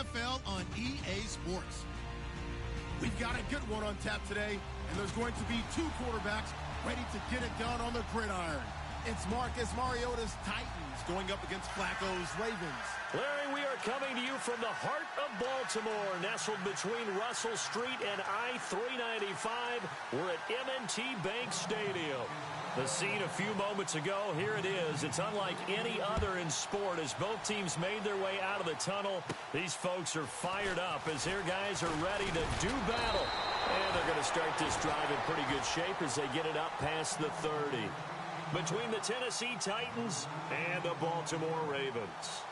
NFL on EA Sports. We've got a good one on tap today, and there's going to be two quarterbacks ready to get it done on the gridiron. It's Marcus Mariota's Titans going up against Flacco's Ravens. Larry, we are coming to you from the heart of Baltimore, nestled between Russell Street and I-395. We're at M&T Bank Stadium. The scene a few moments ago, here it is. It's unlike any other in sport as both teams made their way out of the tunnel. These folks are fired up as their guys are ready to do battle. And they're going to start this drive in pretty good shape as they get it up past the 30. Between the Tennessee Titans and the Baltimore Ravens.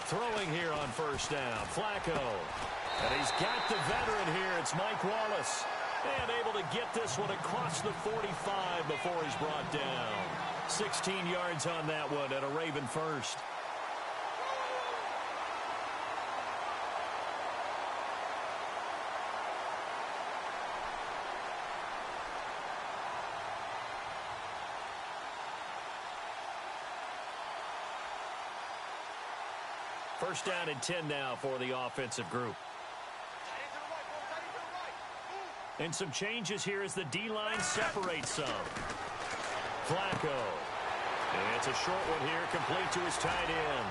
Throwing here on first down, Flacco. And he's got the veteran here. It's Mike Wallace. And able to get this one across the 45 before he's brought down. 16 yards on that one and a Raven first. First down and 10 now for the offensive group. And some changes here as the D-line separates some. Flacco. And it's a short one here, complete to his tight end.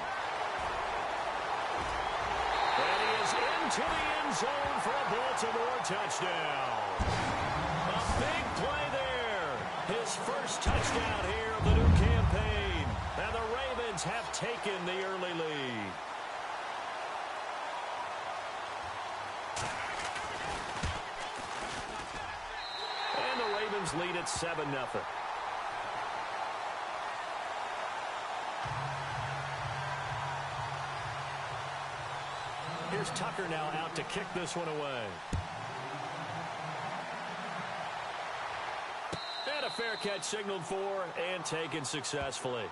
And he is into the end zone for a Baltimore touchdown. A big play there. His first touchdown here of the new campaign. And the Ravens have taken the early lead. Lead at 7-0. Here's Tucker now out to kick this one away. And a fair catch signaled for and taken successfully.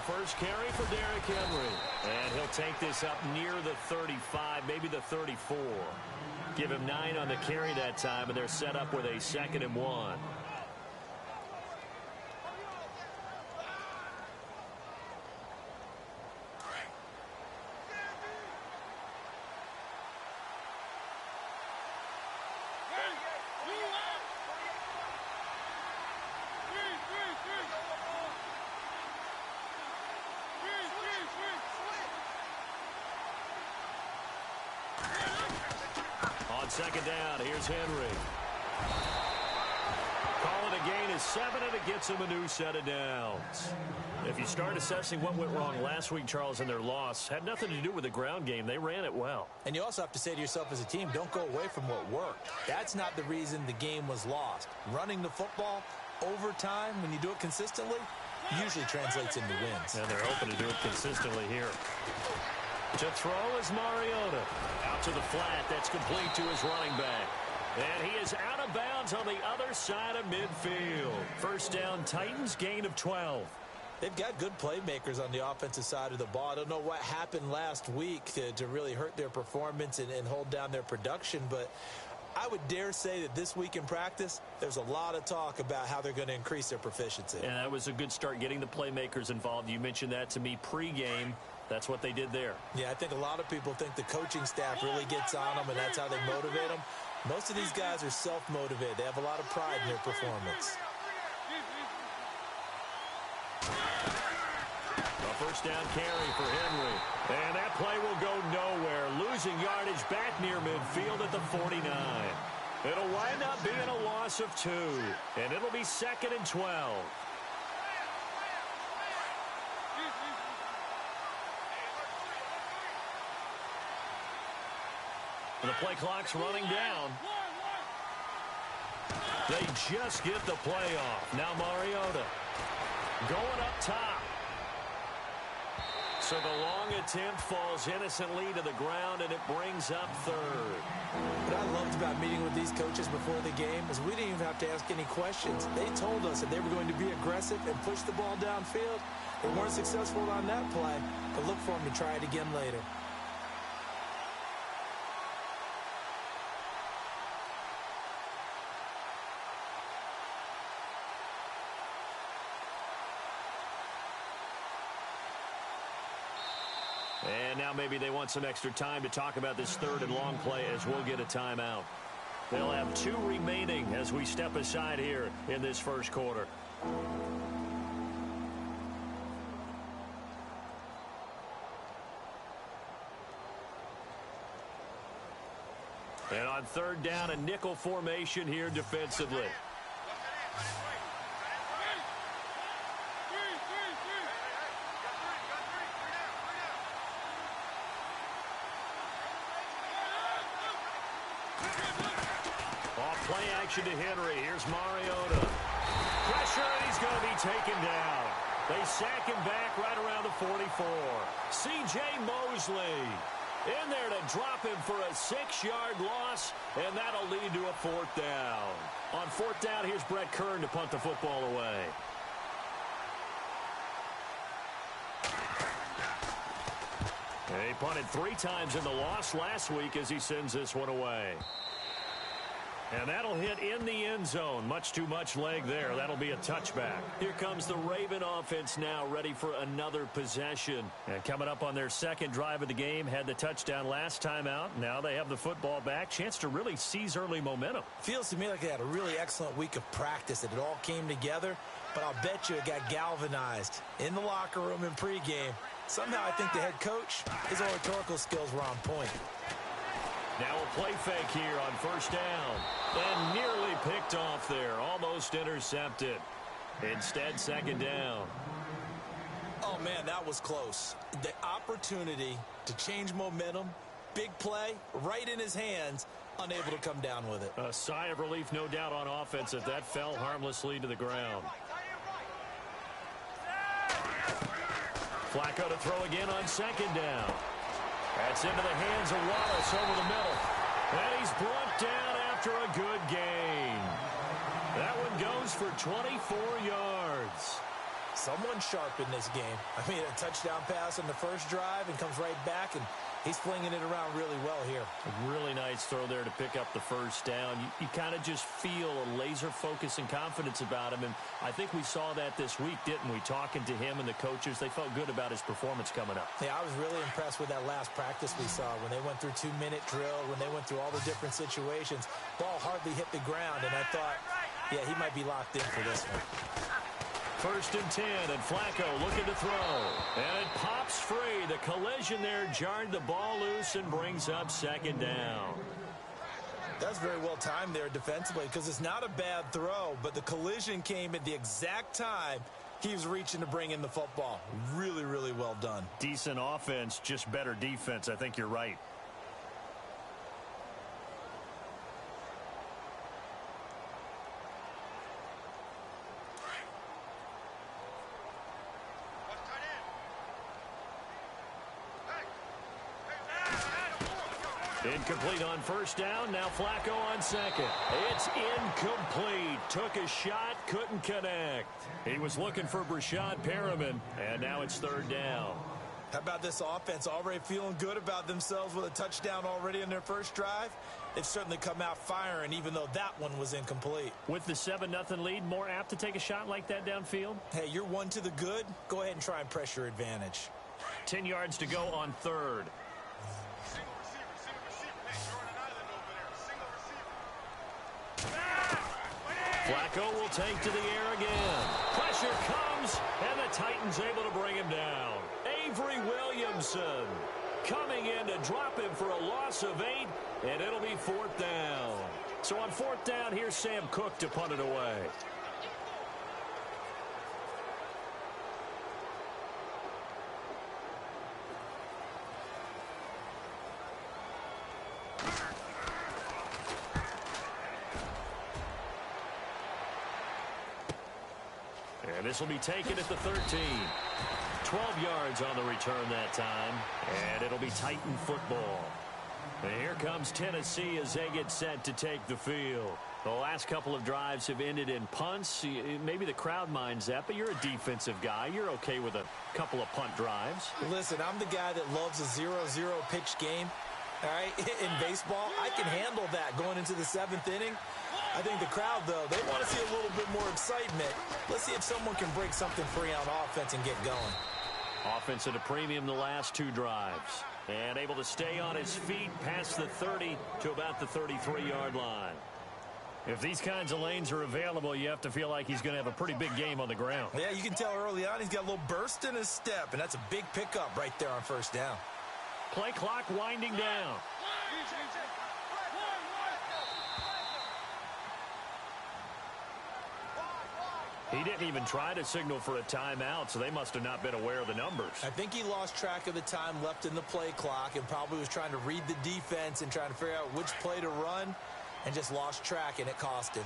First carry for Derrick Henry. And he'll take this up near the 35, maybe the 34. Give him 9 on the carry that time, and they're set up with a 2nd and 1. Second down, here's Henry. Call it a gain of 7, and it gets him a new set of downs. If you start assessing what went wrong last week, Charles, in their loss, had nothing to do with the ground game. They ran it well. And you also have to say to yourself as a team, don't go away from what worked. That's not the reason the game was lost. Running the football over time, when you do it consistently, usually translates into wins. And they're hoping to do it consistently here. To throw is Mariota. Out to the flat. That's complete to his running back. And he is out of bounds on the other side of midfield. First down, Titans, gain of 12. They've got good playmakers on the offensive side of the ball. I don't know what happened last week to really hurt their performance and hold down their production, but I would dare say that this week in practice, there's a lot of talk about how they're going to increase their proficiency. And that was a good start, getting the playmakers involved. You mentioned that to me pregame. That's what they did there. Yeah, I think a lot of people think the coaching staff really gets on them, and that's how they motivate them. Most of these guys are self-motivated. They have a lot of pride in their performance. A first down carry for Henry. And that play will go nowhere. Losing yardage back near midfield at the 49. It'll wind up being a loss of 2. And it'll be 2nd and 12. The play clock's running down. They just get the play off. Now Mariota going top. So the long attempt falls innocently to the ground, and it brings up third. What I loved about meeting with these coaches before the game is we didn't even have to ask any questions. They told us that they were going to be aggressive and push the ball downfield. They weren't successful on that play, but look for them to try it again later. And now maybe they want some extra time to talk about this third and long play as we'll get a timeout. They'll have 2 remaining as we step aside here in this first quarter. And on third down, a nickel formation here defensively. Play action to Henry. Here's Mariota. Pressure, and he's going to be taken down. They sack him back right around the 44. C.J. Mosley in there to drop him for a 6-yard loss, and that'll lead to a 4th down. On 4th down, here's Brett Kern to punt the football away. He punted 3 times in the loss last week as he sends this one away. And that'll hit in the end zone. Much too much leg there. That'll be a touchback. Here comes the Raven offense now, ready for another possession. And coming up on their second drive of the game, had the touchdown last time out. Now they have the football back. Chance to really seize early momentum. Feels to me like they had a really excellent week of practice, that it all came together. But I'll bet you it got galvanized in the locker room in pregame. Somehow I think the head coach, his oratorical skills were on point. Now a play fake here on first down. And nearly picked off there. Almost intercepted. Instead, second down. Oh, man, that was close. The opportunity to change momentum, big play, right in his hands, unable to come down with it. A sigh of relief, no doubt, on offense as that fell harmlessly to the ground. Flacco to throw again on second down. That's into the hands of Wallace over the middle. And he's brought down after a good gain. That one goes for 24 yards. Someone sharp in this game. I mean, a touchdown pass on the first drive and comes right back, and he's flinging it around really well here. A really nice throw there to pick up the first down. You kind of just feel a laser focus and confidence about him, and I think we saw that this week, didn't we? Talking to him and the coaches, they felt good about his performance coming up. Yeah, I was really impressed with that last practice we saw when they went through 2-minute drill, when they went through all the different situations. Ball hardly hit the ground, and I thought, yeah, he might be locked in for this one. First and 10, and Flacco looking to throw. And it pops free. The collision there jarred the ball loose and brings up second down. That's very well timed there defensively, because it's not a bad throw, but the collision came at the exact time he was reaching to bring in the football. Really, really well done. Decent offense, just better defense. I think you're right. Incomplete on first down. Now Flacco on second. It's incomplete. Took a shot, couldn't connect. He was looking for Brashad Perriman, and now it's third down. How about this offense already feeling good about themselves with a touchdown already in their first drive? They've certainly come out firing, even though that one was incomplete. With the 7-0 lead, more apt to take a shot like that downfield? Hey, you're one to the good. Go ahead and try and press your advantage. 10 yards to go on third. Flacco will take to the air again. Pressure comes, and the Titans able to bring him down. Avery Williamson coming in to drop him for a loss of 8, and it'll be fourth down. So on fourth down, here's Sam Cook to punt it away. And this will be taken at the 13. 12 yards on the return that time. And it'll be Titan football. And here comes Tennessee as they get set to take the field. The last couple of drives have ended in punts. Maybe the crowd minds that, but you're a defensive guy. You're okay with a couple of punt drives. Listen, I'm the guy that loves a 0-0 pitch game. All right, in baseball, I can handle that going into the 7th inning. I think the crowd, though, they want to see a little bit more excitement. Let's see if someone can break something free on offense and get going. Offense at a premium the last 2 drives. And able to stay on his feet past the 30 to about the 33-yard line. If these kinds of lanes are available, you have to feel like he's going to have a pretty big game on the ground. Yeah, you can tell early on he's got a little burst in his step, and that's a big pickup right there on first down. Play clock winding down. He didn't even try to signal for a timeout, so they must have not been aware of the numbers. I think he lost track of the time left in the play clock and probably was trying to read the defense and trying to figure out which play to run and just lost track, and it cost him.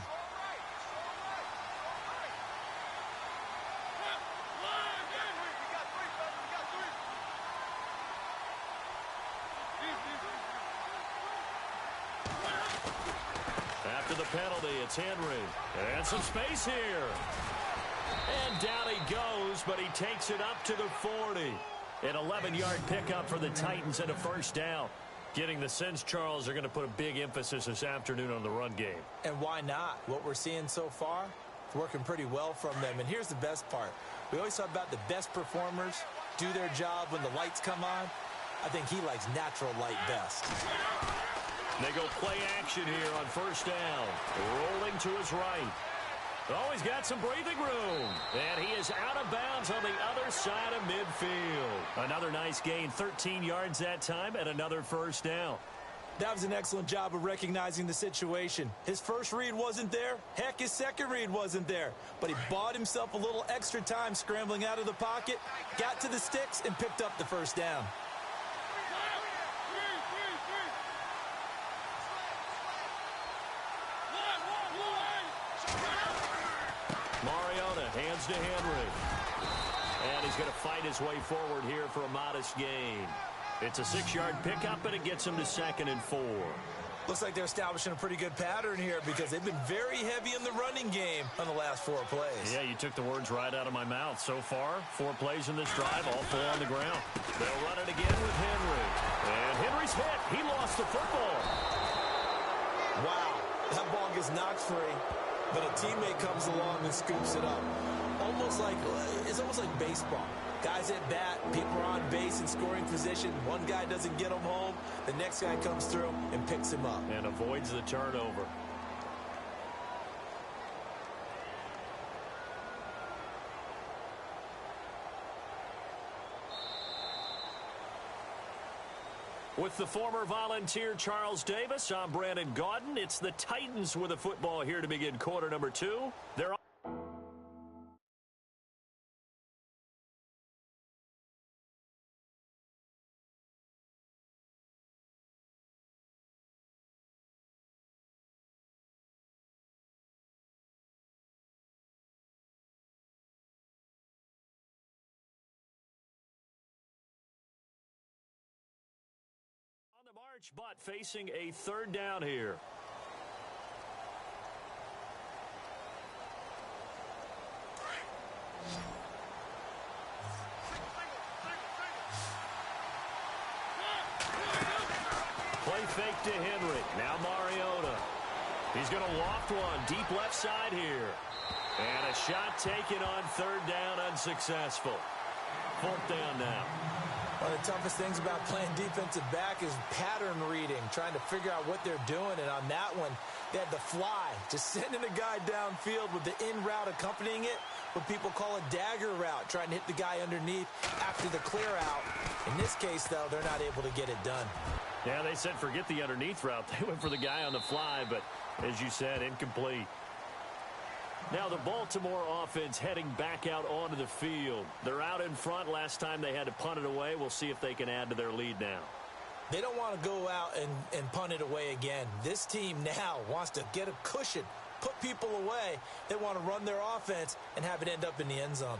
After the penalty, it's Henry. And some space here. And down he goes, but he takes it up to the 40. An 11-yard pickup for the Titans and a first down. Getting the sense, Charles, are going to put a big emphasis this afternoon on the run game. And why not? What we're seeing so far, it's working pretty well from them. And here's the best part. We always talk about the best performers do their job when the lights come on. I think he likes natural light best. They go play action here on first down. Rolling to his right. Oh, he's got some breathing room. And he is out of bounds on the other side of midfield. Another nice gain, 13 yards that time, and another first down. That was an excellent job of recognizing the situation. His first read wasn't there. Heck, his second read wasn't there. But he bought himself a little extra time scrambling out of the pocket, got to the sticks, and picked up the first down. Hands to Henry. And he's going to fight his way forward here for a modest gain. It's a 6-yard pickup, and it gets him to 2nd and 4. Looks like they're establishing a pretty good pattern here because they've been very heavy in the running game on the last 4 plays. Yeah, you took the words right out of my mouth. So far, 4 plays in this drive, all 4 on the ground. They'll run it again with Henry. And Henry's hit. He lost the football. Wow, that ball gets knocked free. But a teammate comes along and scoops it up. It's almost like baseball. Guys at bat, people are on base in scoring position. One guy doesn't get him home. The next guy comes through and picks him up. And avoids the turnover. With the former Volunteer Charles Davis, I'm Brandon Gaudin. It's the Titans with a football here to begin quarter number 2. They're march, but facing a 3rd down here. Play fake to Henry. Now Mariota. He's going to loft one deep left side here. And a shot taken on 3rd down, unsuccessful. 4th down now. One of the toughest things about playing defensive back is pattern reading, trying to figure out what they're doing. And on that one, they had the fly, just sending a guy downfield with the in route accompanying it, what people call a dagger route, trying to hit the guy underneath after the clear out. In this case, though, they're not able to get it done. Yeah, they said forget the underneath route. They went for the guy on the fly, but as you said, incomplete. Now the Baltimore offense heading back out onto the field. They're out in front. Last time they had to punt it away. We'll see if they can add to their lead now. They don't want to go out and punt it away again. This team now wants to get a cushion, put people away. They want to run their offense and have it end up in the end zone.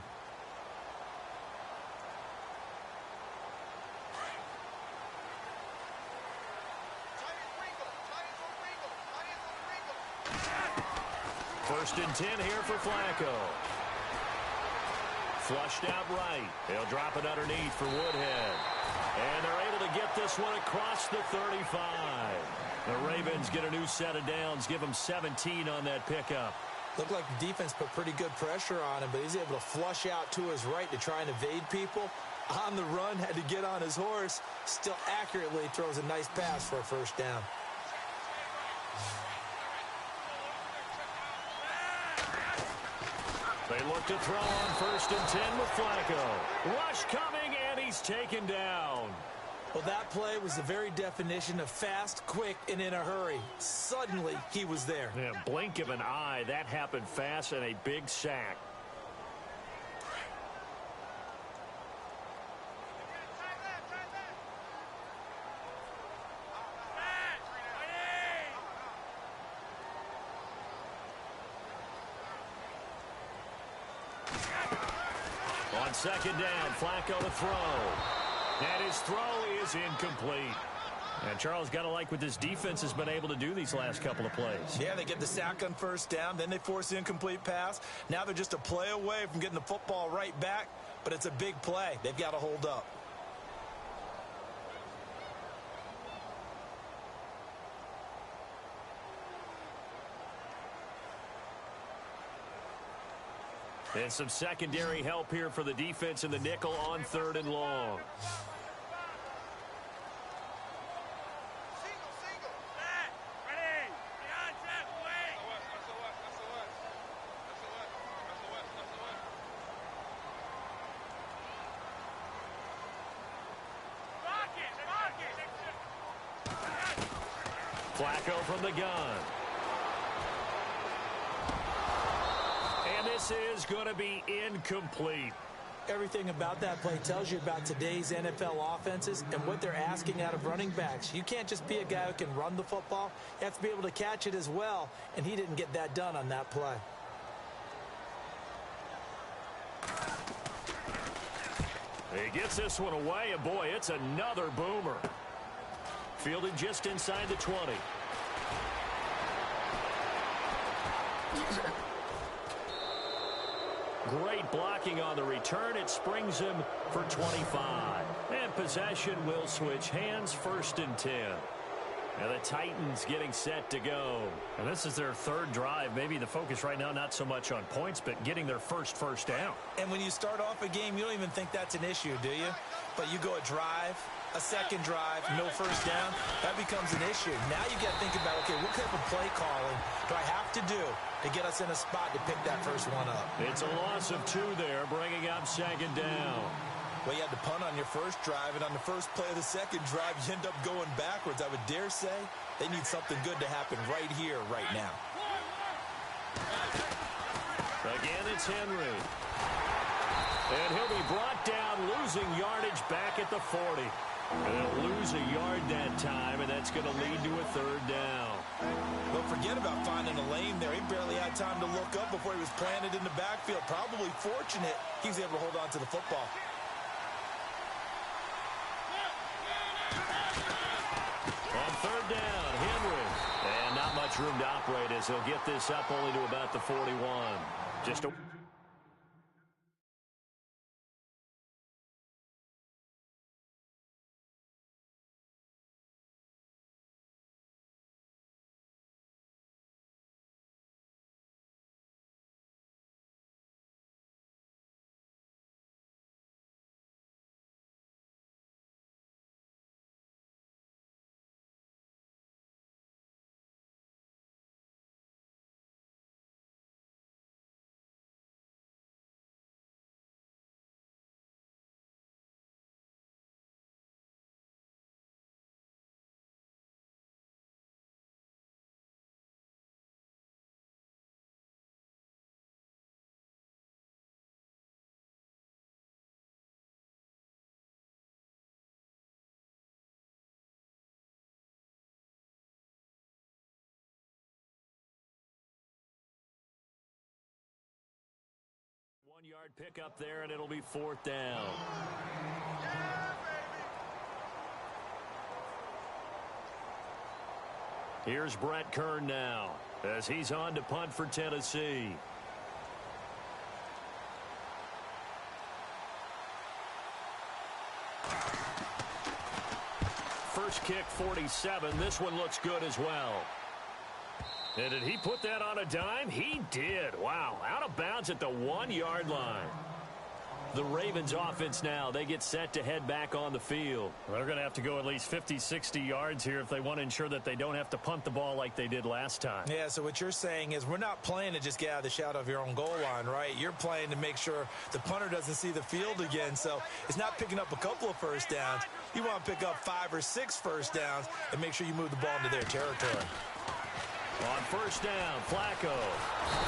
First and 10 here for Flacco. Flushed out right. He'll drop it underneath for Woodhead. And they're able to get this one across the 35. The Ravens get a new set of downs, give them 17 on that pickup. Looked like the defense put pretty good pressure on him, but he's able to flush out to his right to try and evade people. On the run, had to get on his horse. Still accurately throws a nice pass for a first down. They look to throw on first and 10 with Flacco. Rush coming, and he's taken down. Well, that play was the very definition of fast, quick, and in a hurry. Suddenly, he was there. Yeah, blink of an eye, that happened fast, and a big sack. On second down, Flacco to throw. And his throw is incomplete. And Charles, got to like what this defense has been able to do these last couple of plays. Yeah, they get the sack on first down, then they force the incomplete pass. Now they're just a play away from getting the football right back, but it's a big play. They've got to hold up. And some secondary help here for the defense in the nickel on third and long. Flacco from the gun. And this is going to be incomplete. Everything about that play tells you about today's NFL offenses and what they're asking out of running backs. You can't just be a guy who can run the football. You have to be able to catch it as well, and he didn't get that done on that play. He gets this one away, and boy, it's another boomer. Fielded just inside the 20. Great blocking on the return. It springs him for 25. And possession will switch hands, first and 10. And the Titans getting set to go. And this is their third drive. Maybe the focus right now not so much on points, but getting their first down. And when you start off a game, you don't even think that's an issue, do you? But you go a drive, a second drive, no first down, that becomes an issue. Now you got to think about, okay, what type of play calling do I have to do to get us in a spot to pick that first one up? It's a loss of 2 there, bringing up second down. Well, you had to punt on your first drive, and on the first play of the second drive, you end up going backwards. I would dare say they need something good to happen right here, right now. Again, it's Henry. And he'll be brought down, losing yardage back at the 40. And they'll lose a yard that time, and that's going to lead to a third down. Don't forget about finding a lane there. He barely had time to look up before he was planted in the backfield. Probably fortunate he was able to hold on to the football. On third down, Henry. And not much room to operate as he'll get this up only to about the 41. Just a 3-yard pickup there, and it'll be 4th down. Here's Brett Kern now as he's on to punt for Tennessee. First kick, 47. This one looks good as well. And did he put that on a dime? He did. Wow, out of bounds at the 1-yard line. The Ravens offense now, they get set to head back on the field. They're going to have to go at least 50, 60 yards here if they want to ensure that they don't have to punt the ball like they did last time. Yeah, so what you're saying is we're not playing to just get out of the shadow of your own goal line, right? You're playing to make sure the punter doesn't see the field again. So it's not picking up a couple of first downs. You want to pick up 5 or 6 first downs and make sure you move the ball into their territory. On first down, Flacco.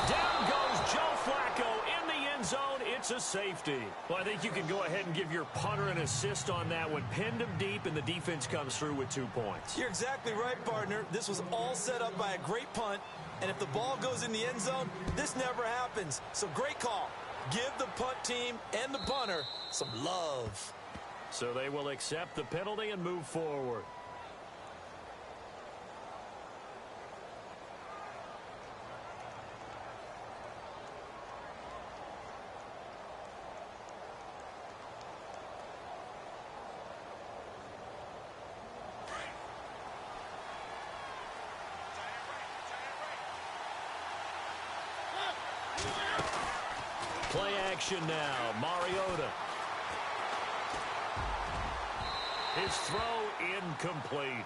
Down goes Joe Flacco in the end zone. It's a safety. Well, I think you can go ahead and give your punter an assist on that one. Pinned him deep, and the defense comes through with 2 points. You're exactly right, partner. This was all set up by a great punt, and if the ball goes in the end zone, this never happens. So great call. Give the punt team and the punter some love. So they will accept the penalty and move forward. Play action now. Mariota. His throw incomplete.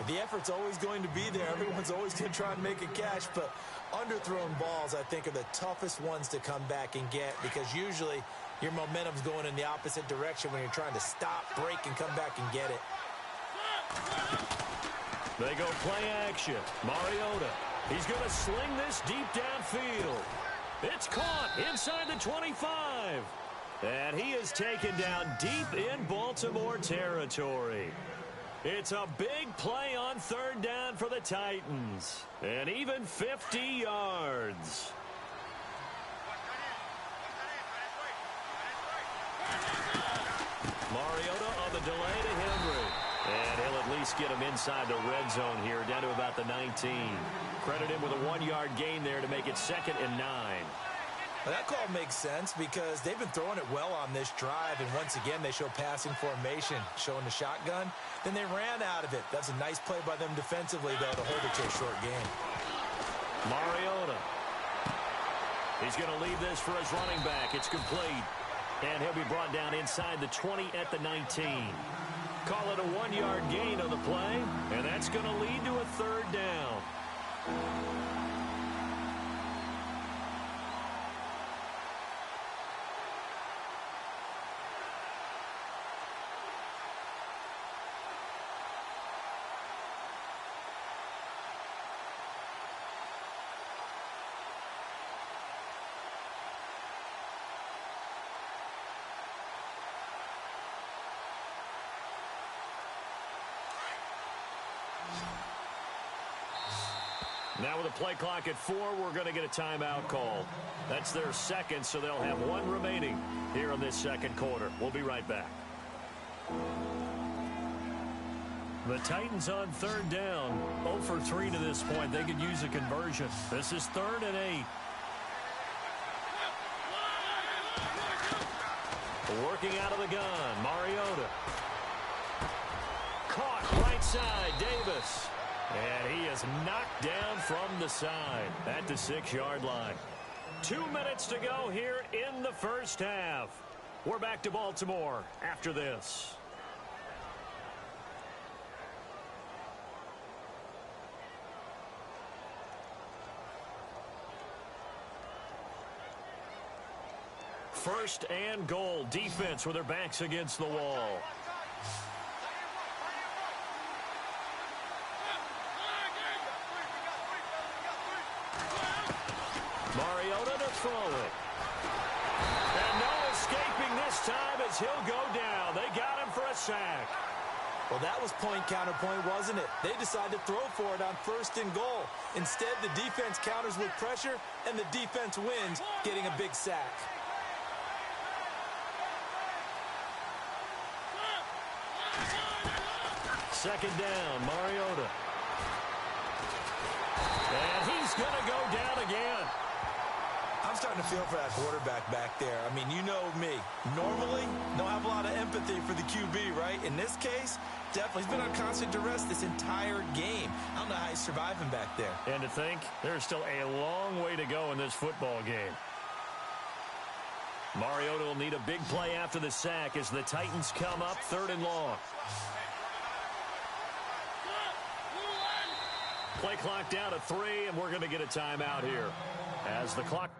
The effort's always going to be there. Everyone's always going to try and make a catch, but underthrown balls, I think, are the toughest ones to come back and get because usually your momentum's going in the opposite direction when you're trying to stop, break, and come back and get it. They go play action. Mariota. He's going to sling this deep downfield. It's caught inside the 25. And he is taken down deep in Baltimore territory. It's a big play on 3rd down for the Titans. And even 50 yards. Mariota on the delay to Henry. And he'll at least get him inside the red zone here, down to about the 19. Credit him with a 1-yard gain there to make it 2nd and 9. Well, that call makes sense because they've been throwing it well on this drive, and once again they show passing formation, showing the shotgun. Then they ran out of it. That's a nice play by them defensively, though, to hold it to a short game. Mariota. He's going to leave this for his running back. It's complete. And he'll be brought down inside the 20 at the 19. Call it a 1-yard gain on the play, and that's going to lead to a 3rd down. Now with a play clock at 4, we're going to get a timeout call. That's their second, so they'll have 1 remaining here in this second quarter. We'll be right back. The Titans on 3rd down. 0 for 3 to this point. They could use a conversion. This is 3rd and 8. Working out of the gun, Mariota. Caught right side, Davis. And he is knocked down from the side at the 6-yard line. 2 minutes to go here in the first half. We're back to Baltimore after this. First and goal. Defense with their backs against the wall. Mariota to throw it. And no escaping this time as he'll go down. They got him for a sack. Well, that was point counterpoint, wasn't it? They decided to throw for it on 1st and goal. Instead, the defense counters with pressure, and the defense wins, getting a big sack. second down. Mariota. And he's going to go down again. I'm starting to feel for that quarterback back there. I mean, you know me. Normally, don't have a lot of empathy for the QB, right? In this case, definitely. He's been on constant duress this entire game. I don't know how he's surviving back there. And to think, there's still a long way to go in this football game. Mariota will need a big play after the sack as the Titans come up 3rd and long. Play clock down to 3, and we're going to get a timeout here. As the clock...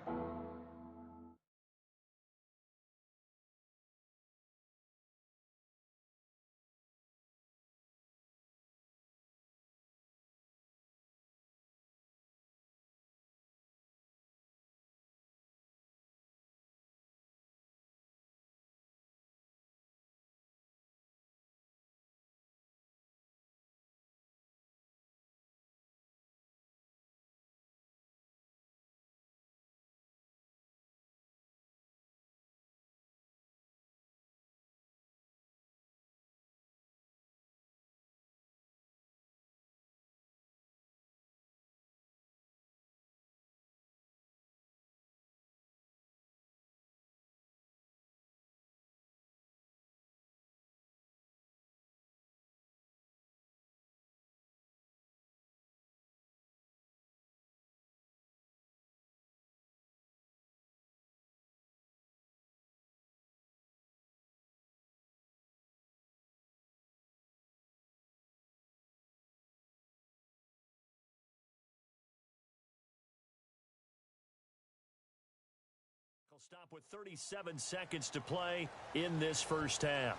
Stop with 37 seconds to play in this first half.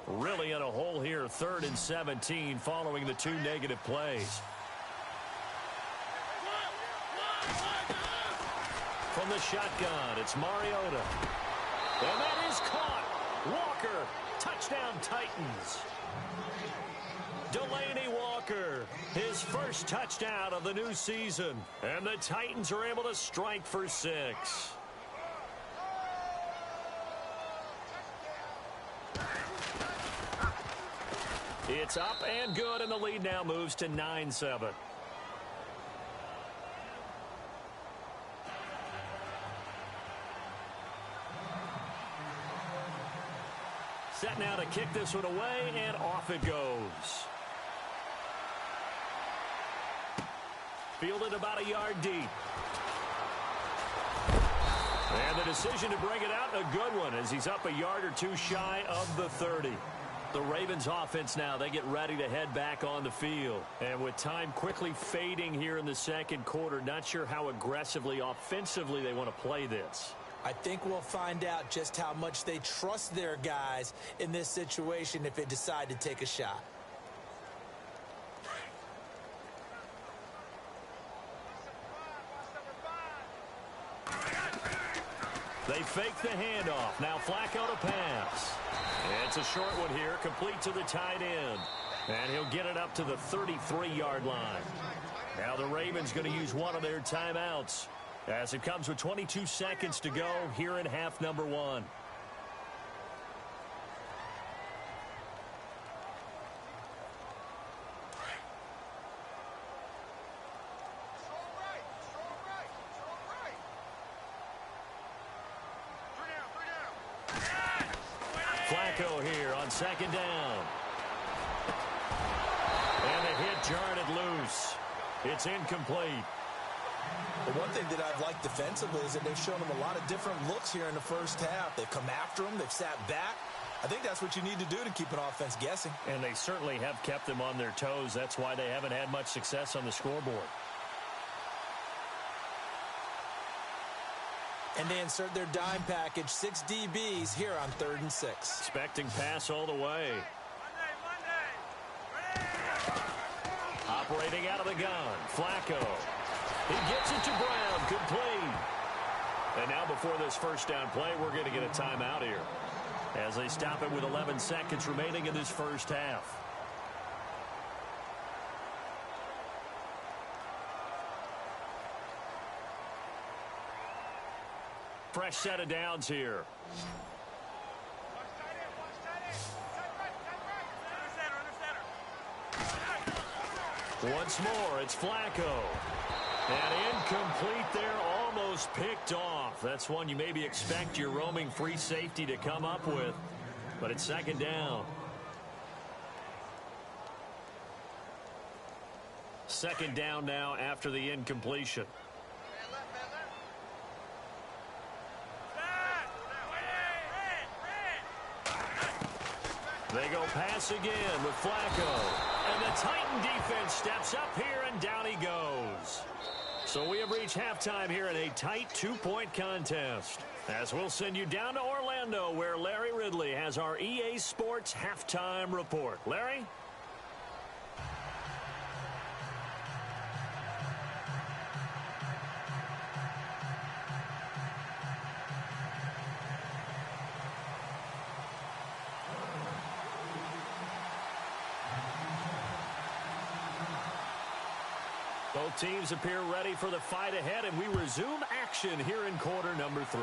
Really in a hole here, 3rd and 17 following the 2 negative plays. From the shotgun, it's Mariota. And that is caught. Walker. Touchdown, Titans. Delaney Walker, his first touchdown of the new season. And the Titans are able to strike for 6. It's up and good, and the lead now moves to 9-7. Set now to kick this one away, and off it goes. Fielded about a yard deep. And the decision to bring it out, a good one, as he's up a yard or 2 shy of the 30. The Ravens offense now, they get ready to head back on the field. And with time quickly fading here in the second quarter, not sure how aggressively, offensively they want to play this. I think we'll find out just how much they trust their guys in this situation if they decide to take a shot. They fake the handoff. Now Flacco to pass. It's a short one here, complete to the tight end. And he'll get it up to the 33-yard line. Now the Ravens going to use one of their timeouts, as it comes with 22 seconds to go here in half number 1. Flacco here on second down. And the hit jarred it loose. It's incomplete. The one thing that I've liked defensively is that they've shown them a lot of different looks here in the first half. They've come after them. They've sat back. I think that's what you need to do to keep an offense guessing. And they certainly have kept them on their toes. That's why they haven't had much success on the scoreboard. And they insert their dime package, 6 DBs here on 3rd and 6. Expecting pass all the way. Operating out of the gun, Flacco. He gets it to Brown, complete. And now before this first down play, we're going to get a timeout here, as they stop it with 11 seconds remaining in this first half. fresh set of downs here. Once more, it's Flacco. And incomplete there, almost picked off. That's one you maybe expect your roaming free safety to come up with. But it's second down. Second down now after the incompletion. They go pass again with Flacco. And the Titan defense steps up here, and down he goes. So we have reached halftime here in a tight two-point contest. As we'll send you down to Orlando, where Larry Ridley has our EA Sports halftime report. Larry? Both teams appear ready for the fight ahead, and we resume action here in quarter number 3.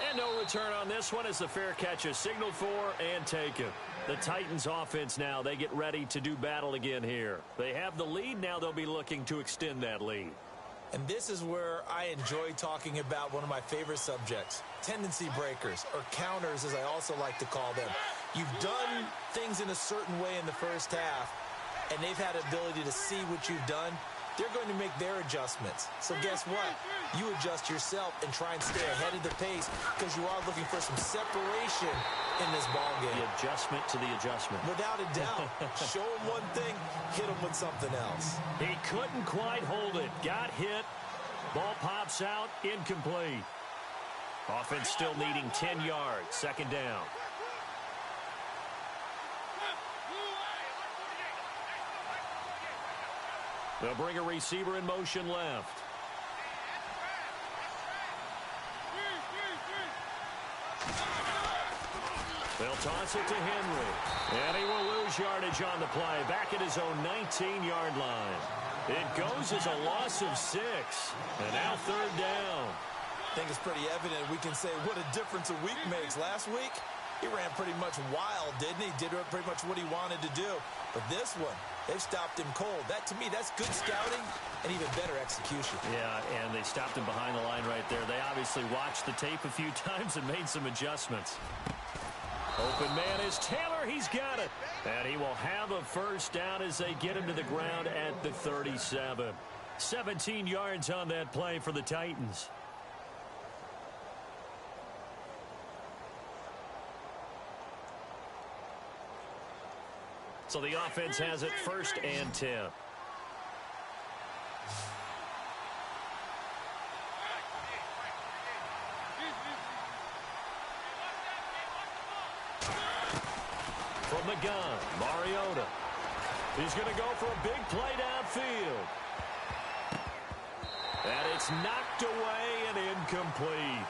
And no return on this one as the fair catch is signaled for and taken. The Titans offense now, they get ready to do battle again here. They have the lead, now they'll be looking to extend that lead. And this is where I enjoy talking about one of my favorite subjects, tendency breakers, or counters as I also like to call them. You've done things in a certain way in the first half, and they've had the ability to see what you've done. They're going to make their adjustments. So guess what? You adjust yourself and try and stay ahead of the pace because you are looking for some separation in this ballgame. The adjustment to the adjustment. Without a doubt. Show them one thing, hit them with something else. He couldn't quite hold it. Got hit. Ball pops out. Incomplete. Offense still needing 10 yards. Second down. They'll bring a receiver in motion left. They'll toss it to Henry. And he will lose yardage on the play. Back at his own 19-yard line. It goes as a loss of 6. And now third down. I think it's pretty evident we can say what a difference a week makes. Last week, he ran pretty much wild, didn't he? Did pretty much what he wanted to do. But this one, they've stopped him cold. That, to me, that's good scouting and even better execution. Yeah, and they stopped him behind the line right there. They obviously watched the tape a few times and made some adjustments. Open man is Taylor. He's got it. And he will have a first down as they get him to the ground at the 37. 17 yards on that play for the Titans. So the offense has it first and 10. From the gun, Mariota. He's going to go for a big play downfield. And it's knocked away and incomplete.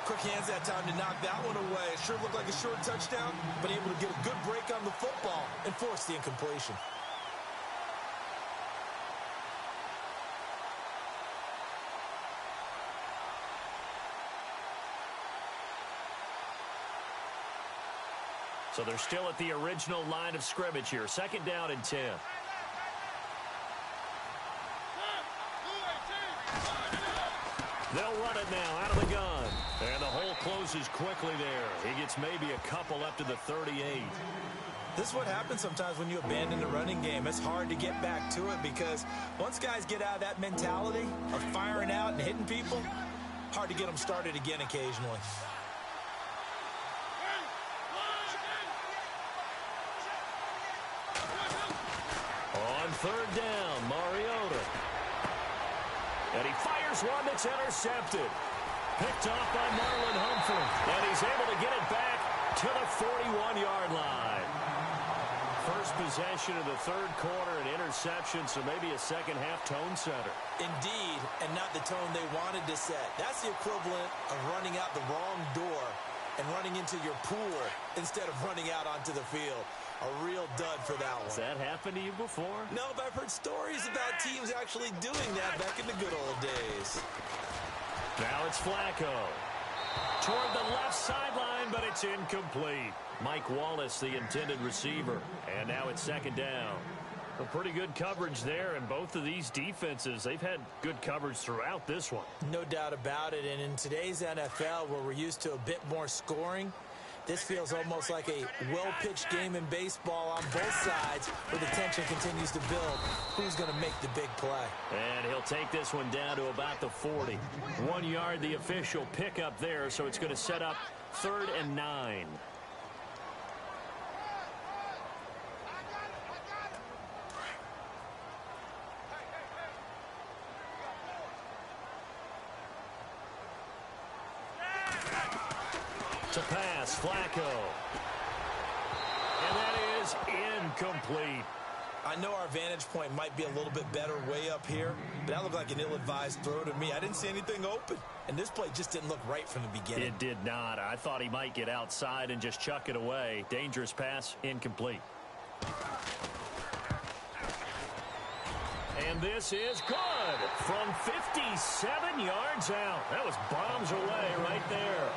Quick hands that time to knock that one away. It sure looked like a short touchdown, but able to get a good break on the football and force the incompletion. So they're still at the original line of scrimmage here. Second down and 10. They'll run it now out of the gun. And the hole closes quickly there. He gets maybe a couple up to the 38. This is what happens sometimes when you abandon the running game. It's hard to get back to it because once guys get out of that mentality of firing out and hitting people, hard to get them started again occasionally. On third down, Mariota. And he fires one that's intercepted. Picked off by Marlon Humphrey. And he's able to get it back to the 41-yard line. First possession of the third quarter, an interception, so maybe a second-half tone setter. Indeed, and not the tone they wanted to set. That's the equivalent of running out the wrong door and running into your pool instead of running out onto the field. A real dud for that one. Has that happened to you before? No, but I've heard stories about teams actually doing that back in the good old days. Now it's Flacco. Toward the left sideline, but it's incomplete. Mike Wallace, the intended receiver. And now it's second down. A pretty good coverage there, and both of these defenses, they've had good coverage throughout this one. No doubt about it, and in today's NFL, where we're used to a bit more scoring, this feels almost like a well-pitched game in baseball on both sides, where the tension continues to build. Who's going to make the big play? And he'll take this one down to about the 40. 1 yard, the official pickup there, so it's going to set up 3rd and 9. To pass, Flacco. And that is incomplete. I know our vantage point might be a little bit better way up here, but that looked like an ill-advised throw to me. I didn't see anything open, and this play just didn't look right from the beginning. It did not. I thought he might get outside and just chuck it away. Dangerous pass, incomplete. And this is good from 57 yards out. That was bombs away right there.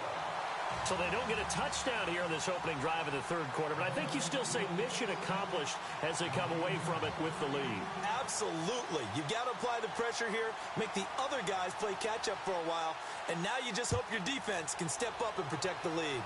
So they don't get a touchdown here in this opening drive of the third quarter, but I think you still say mission accomplished as they come away from it with the lead. Absolutely. You've got to apply the pressure here, make the other guys play catch-up for a while, and now you just hope your defense can step up and protect the lead.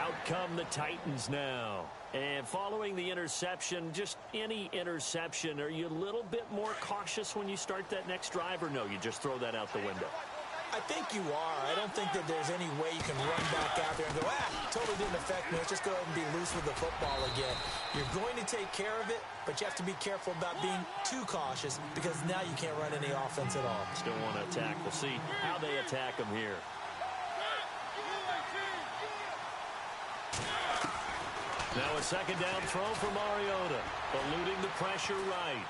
Out come the Titans now. And following the interception, just any interception, are you a little bit more cautious when you start that next drive, or no, you just throw that out the window? I think you are. I don't think that there's any way you can run back out there and go, totally didn't affect me. Let's just go ahead and be loose with the football again. You're going to take care of it, but you have to be careful about being too cautious because now you can't run any offense at all. Still want to attack. We'll see how they attack them here. Now a second down throw for Mariota, eluding the pressure right.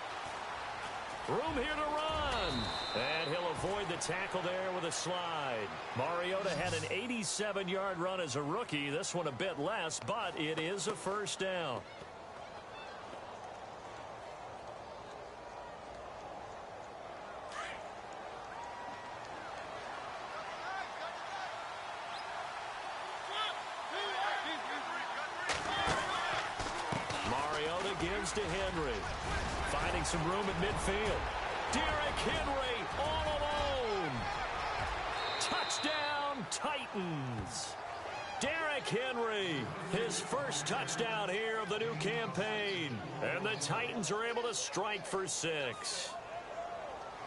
Room here to run. And he'll avoid the tackle there with a slide. Mariota had an 87-yard run as a rookie. This one a bit less, but it is a first down. Gives to Henry. Finding some room at midfield. Derrick Henry all alone. Touchdown, Titans. Derrick Henry, his first touchdown here of the new campaign. And the Titans are able to strike for 6.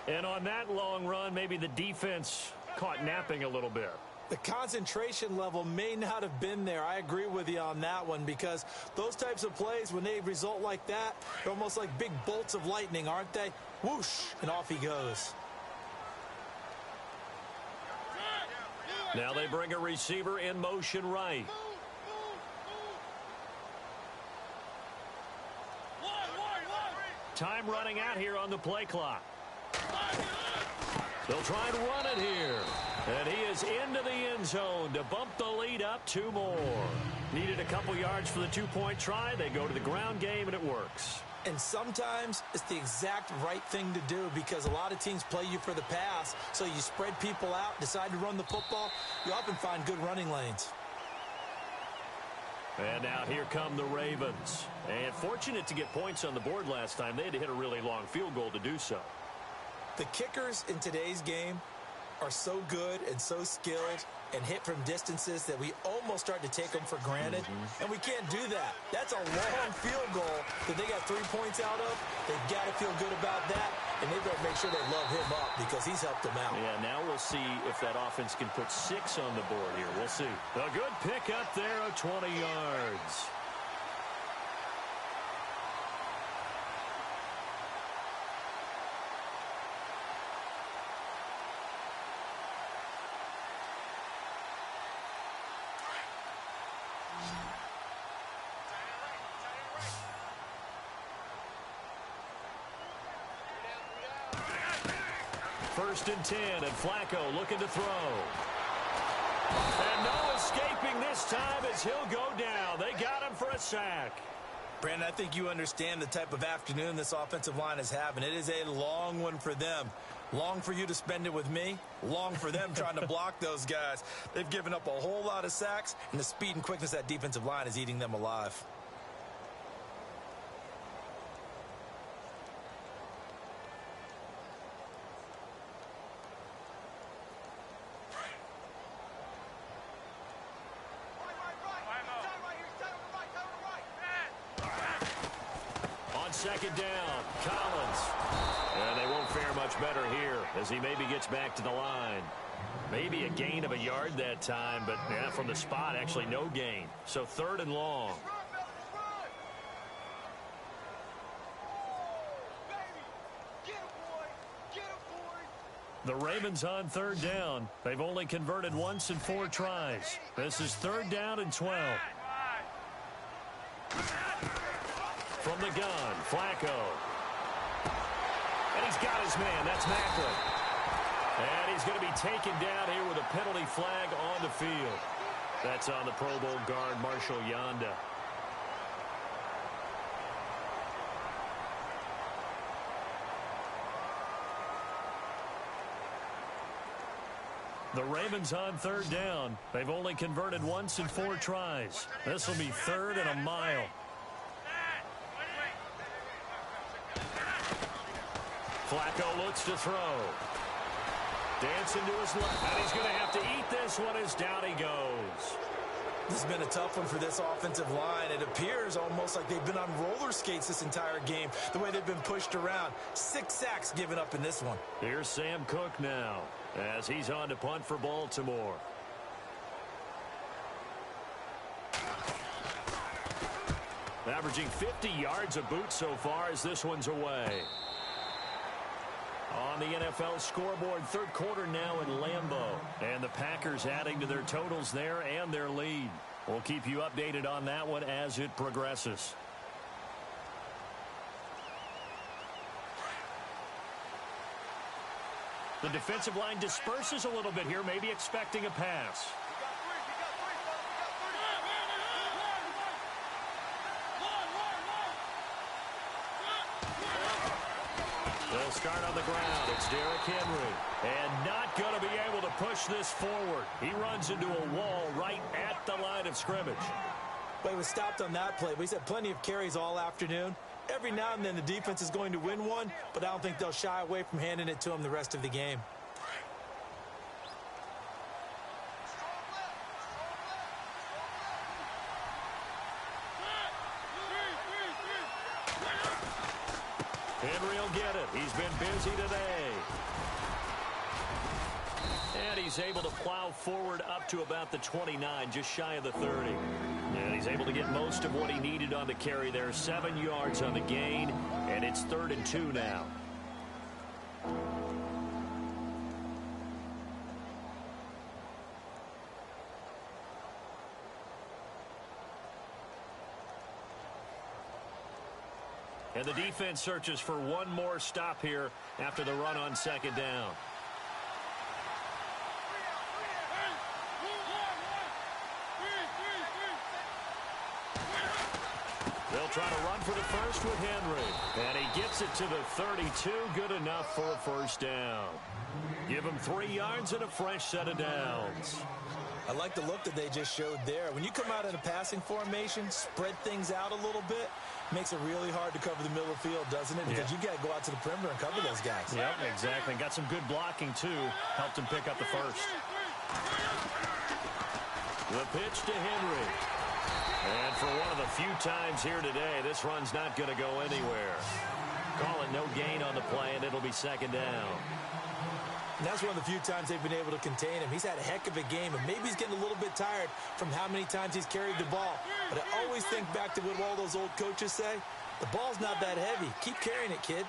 And on that long run, maybe the defense caught napping a little bit. The concentration level may not have been there. I agree with you on that one because those types of plays, when they result like that, they're almost like big bolts of lightning, aren't they? Whoosh, and off he goes. Now they bring a receiver in motion right. Time running out here on the play clock. They'll try and run it here. And he is into the end zone to bump the lead up 2 more. Needed a couple yards for the 2-point try. They go to the ground game, and it works. And sometimes it's the exact right thing to do because a lot of teams play you for the pass. So you spread people out, decide to run the football. You often find good running lanes. And now here come the Ravens. And fortunate to get points on the board last time. They had to hit a really long field goal to do so. The kickers in today's game are so good and so skilled and hit from distances that we almost start to take them for granted. And we can't do that. That's a long field goal that they got 3 points out of. They've got to feel good about that, and they've got to make sure they love him up because he's helped them out. Yeah, now we'll see if that offense can put 6 on the board here. We'll see. A good pickup there of 20 yards. First and 10, and Flacco looking to throw. And no escaping this time as he'll go down. They got him for a sack. Brandon, I think you understand the type of afternoon this offensive line is having. It is a long one for them. Long for you to spend it with me. Long for them trying to block those guys. They've given up a whole lot of sacks, and the speed and quickness of that defensive line is eating them alive. Second down, Collins. And they won't fare much better here as he maybe gets back to the line. Maybe a gain of a yard that time, but yeah, from the spot, actually no gain. So 3rd and long. The Ravens on 3rd down. They've only converted once in 4 tries. This is 3rd down and 12. From the gun, Flacco. And he's got his man. That's Macklin. And he's going to be taken down here with a penalty flag on the field. That's on the Pro Bowl guard, Marshall Yanda. The Ravens on 3rd down. They've only converted once in 4 tries. This will be 3rd and a mile. Flacco looks to throw. Dancing to his left. And he's going to have to eat this one as down he goes. This has been a tough one for this offensive line. It appears almost like they've been on roller skates this entire game, the way they've been pushed around. 6 sacks given up in this one. Here's Sam Cook now as he's on to punt for Baltimore. Averaging 50 yards a boot so far as this one's away. On the NFL scoreboard, 3rd quarter now in Lambeau. And the Packers adding to their totals there and their lead. We'll keep you updated on that one as it progresses. The defensive line disperses a little bit here, maybe expecting a pass. They'll start on the ground. It's Derrick Henry. And not going to be able to push this forward. He runs into a wall right at the line of scrimmage. Well, he was stopped on that play. He's had plenty of carries all afternoon. Every now and then the defense is going to win one, but I don't think they'll shy away from handing it to him the rest of the game. Henry will get it. He's been busy today. And he's able to plow forward up to about the 29, just shy of the 30. And he's able to get most of what he needed on the carry there. 7 yards on the gain, and it's 3rd and 2 now. And the defense searches for one more stop here after the run on 2nd down. They'll try to run for the first with Henry. And he gets it to the 32. Good enough for a 1st down. Give him 3 yards and a fresh set of downs. I like the look that they just showed there. When you come out in a passing formation, spread things out a little bit, makes it really hard to cover the middle of the field, doesn't it? Because you got to go out to the perimeter and cover those guys. Yep, exactly. Got some good blocking, too. Helped him pick up the first. The pitch to Henry. And for one of the few times here today, this run's not going to go anywhere. Call it no gain on the play, and it'll be 2nd down. And that's one of the few times they've been able to contain him. He's had a heck of a game, and maybe he's getting a little bit tired from how many times he's carried the ball. But I always think back to what all those old coaches say. The ball's not that heavy. Keep carrying it, kid.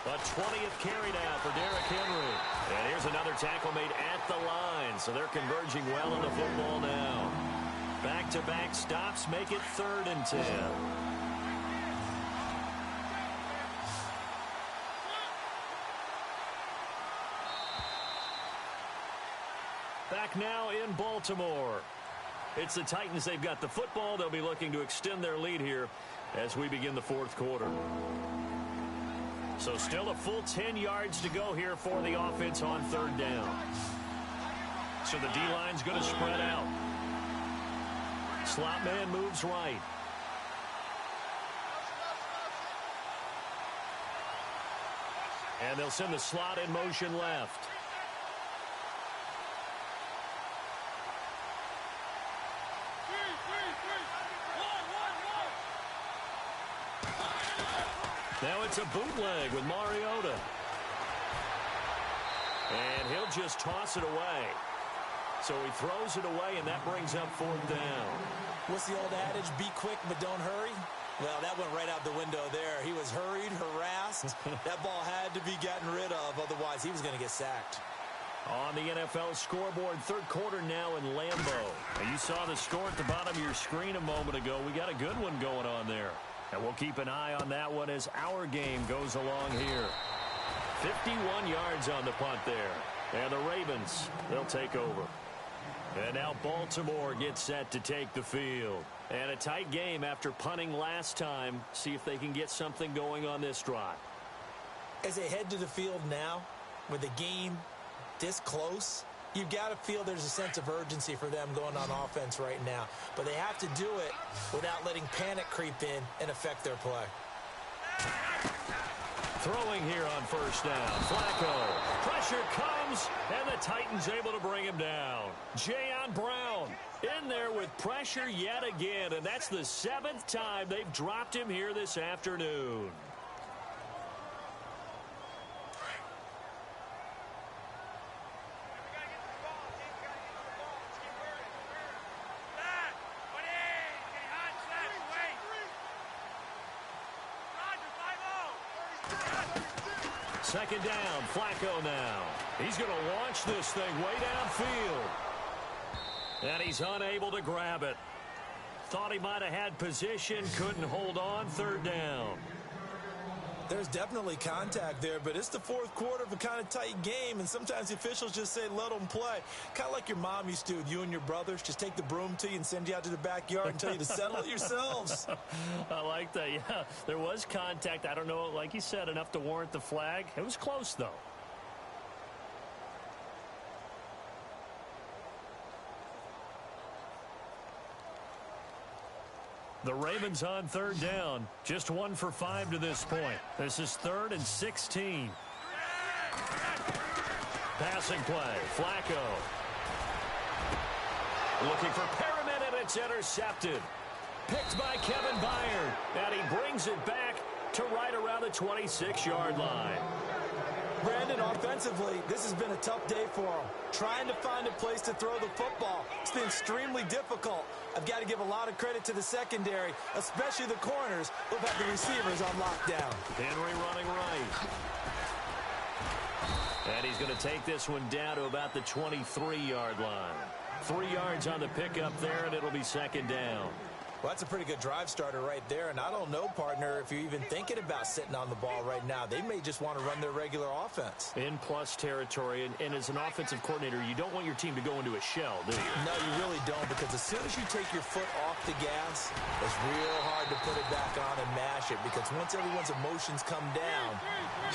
A 20th carry now for Derrick Henry. And here's another tackle made at the line. So they're converging well in the football now. Back-to-back stops make it 3rd and 10. Back now in Baltimore. It's the Titans. They've got the football. They'll be looking to extend their lead here as we begin the fourth quarter. So still a full 10 yards to go here for the offense on third down. So the D-line's going to spread out. Slot man moves right. And they'll send the slot in motion left. Now it's a bootleg with Mariota. And he'll just toss it away. So he throws it away, and that brings up fourth down. What's the old adage? Be quick, but don't hurry. Well, that went right out the window there. He was hurried, harassed. That ball had to be gotten rid of, otherwise he was going to get sacked. On the NFL scoreboard, third quarter now in Lambeau. And you saw the score at the bottom of your screen a moment ago. We got a good one going on there. And we'll keep an eye on that one as our game goes along here. 51 yards on the punt there. And the Ravens, they'll take over. And now Baltimore gets set to take the field. And a tight game after punting last time. See if they can get something going on this drive. As they head to the field now, with the game this close, you've got to feel there's a sense of urgency for them going on offense right now. But they have to do it without letting panic creep in and affect their play. Throwing here on first down. Flacco. Pressure comes, and the Titans able to bring him down. Jayon Brown in there with pressure yet again, and that's the 7th time they've dropped him here this afternoon. Second down, Flacco now. He's going to launch this thing way downfield. And he's unable to grab it. Thought he might have had position, couldn't hold on, third down. There's definitely contact there, but it's the fourth quarter of a kind of tight game, and sometimes the officials just say, let them play. Kind of like your mom used to with you and your brothers. Just take the broom to you and send you out to the backyard and tell you to settle it yourselves. I like that, yeah. There was contact. I don't know, like you said, enough to warrant the flag. It was close, though. The Ravens on third down. Just 1 for 5 to this point. This is 3rd and 16. Passing play. Flacco. Looking for Perriman, and it's intercepted. Picked by Kevin Byard. And he brings it back to right around the 26-yard line. Brandon, offensively, this has been a tough day for him. Trying to find a place to throw the football. It's been extremely difficult. I've got to give a lot of credit to the secondary, especially the corners who've had the receivers on lockdown. Henry running right. And he's going to take this one down to about the 23-yard line. 3 yards on the pickup there, and it'll be second down. Well, that's a pretty good drive starter right there, and I don't know, partner, if you're even thinking about sitting on the ball right now. They may just want to run their regular offense. In plus territory, and as an offensive coordinator, you don't want your team to go into a shell, do you? No, you really don't, because as soon as you take your foot off the gas, it's real hard to put it back on and mash it, because once everyone's emotions come down,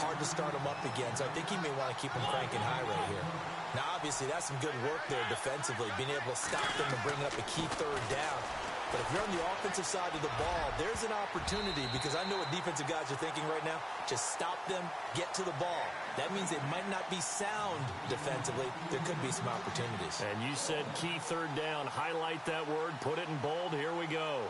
hard to start them up again. So I think he may want to keep them cranking high right here. Now, obviously, that's some good work there defensively, being able to stop them and bring up a key third down. But if you're on the offensive side of the ball, there's an opportunity, because I know what defensive guys are thinking right now. Just stop them, get to the ball. That means they might not be sound defensively. There could be some opportunities. And you said key third down. Highlight that word. Put it in bold. Here we go.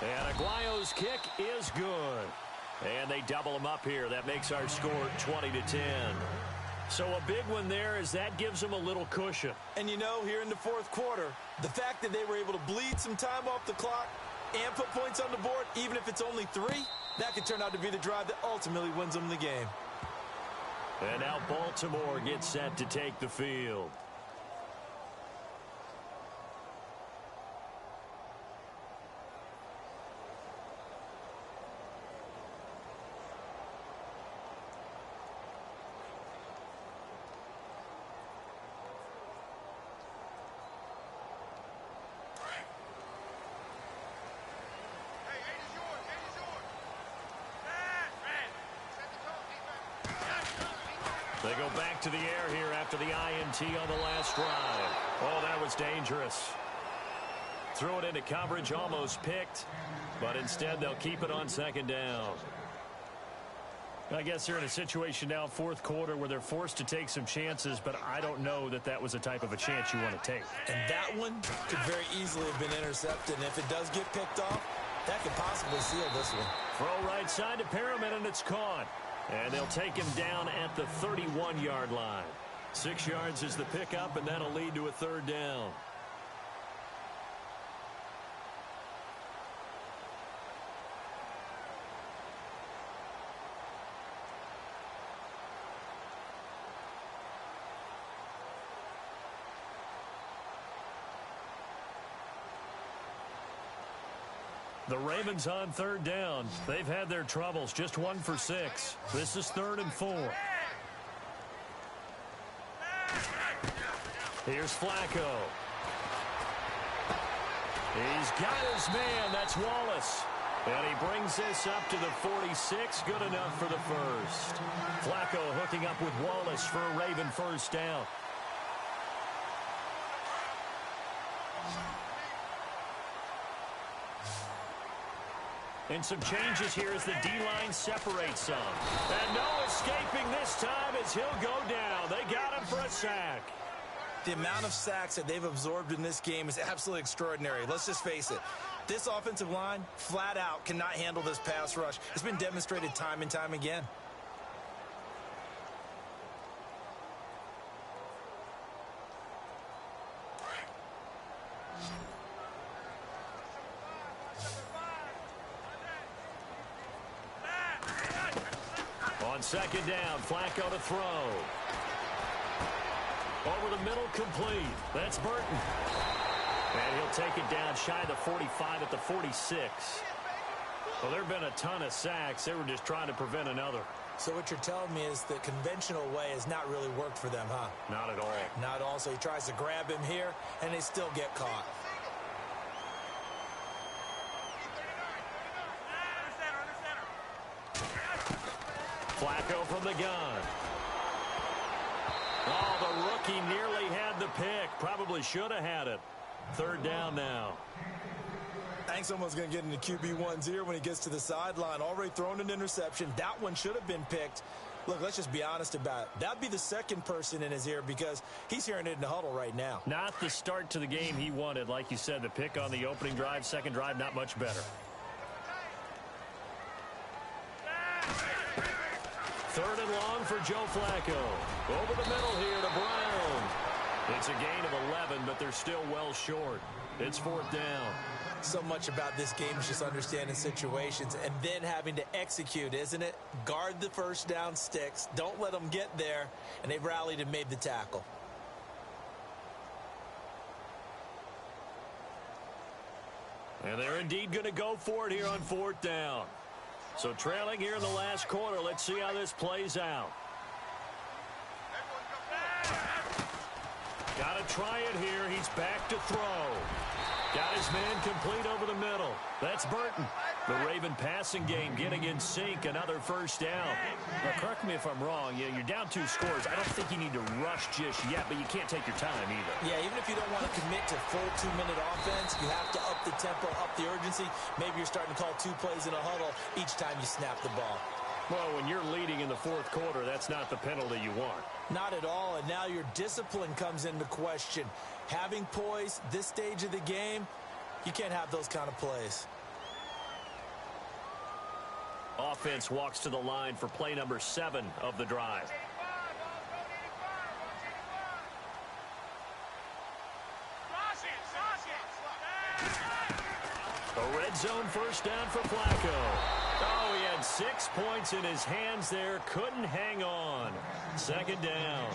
And Aguayo's kick is good. And they double him up here. That makes our score 20-10. So a big one there, as that gives them a little cushion. And you know, here in the fourth quarter, the fact that they were able to bleed some time off the clock and put points on the board, even if it's only 3, that could turn out to be the drive that ultimately wins them the game. And now Baltimore gets set to take the field. They go back to the air here after the INT on the last drive. Oh, that was dangerous. Threw it into coverage, almost picked, but instead they'll keep it on second down. I guess they're in a situation now, fourth quarter, where they're forced to take some chances, but I don't know that that was the type of a chance you want to take. And that one could very easily have been intercepted, and if it does get picked off, that could possibly seal this one. Throw right side to Perriman, and it's caught. And they'll take him down at the 31-yard line. 6 yards is the pickup, and that'll lead to a third down. The Ravens on third down. They've had their troubles. Just 1 for 6. This is 3rd and 4. Here's Flacco. He's got his man. That's Wallace. And he brings this up to the 46. Good enough for the first. Flacco hooking up with Wallace for a Raven first down. And some changes here as the D-line separates some. And no escaping this time as he'll go down. They got him for a sack. The amount of sacks that they've absorbed in this game is absolutely extraordinary. Let's just face it. This offensive line, flat out, cannot handle this pass rush. It's been demonstrated time and time again. On second down, Flacco to throw. Over the middle, complete. That's Burton. And he'll take it down shy of the 45 at the 46. Well, there have been a ton of sacks. They were just trying to prevent another. So what you're telling me is the conventional way has not really worked for them, huh? Not at all. Not at all. So he tries to grab him here, and they still get caught. Flacco from the gun. Oh, the rookie nearly had the pick. Probably should have had it. Third down now. I think someone's going to get into QB1's ear when he gets to the sideline. Already thrown an interception. That one should have been picked. Look, let's just be honest about it. That'd be the second person in his ear because he's hearing it in the huddle right now. Not the start to the game he wanted. Like you said, the pick on the opening drive, second drive, not much better. Third and long for Joe Flacco. Over the middle here to Brown. It's a gain of 11, but they're still well short. It's fourth down. So much about this game is just understanding situations and then having to execute, isn't it? Guard the first down sticks. Don't let them get there. And they've rallied and made the tackle. And they're indeed going to go for it here on fourth down. So trailing here in the last quarter. Let's see how this plays out. Got to try it here. He's back to throw. Got his man complete over the middle. That's Burton. The Raven passing game getting in sync. Another first down. Now, correct me if I'm wrong. Yeah, you're down 2 scores. I don't think you need to rush just yet, but you can't take your time either. Yeah, even if you don't want to commit to full 2-minute offense, you have to up the tempo, up the urgency. Maybe you're starting to call 2 plays in a huddle each time you snap the ball. Well, when you're leading in the fourth quarter, that's not the penalty you want. Not at all, and now your discipline comes into question. Having poise this stage of the game, you can't have those kind of plays. Offense walks to the line for play number 7 of the drive. A red zone first down for Flacco. Oh, he had 6 points in his hands there. Couldn't hang on. Second down.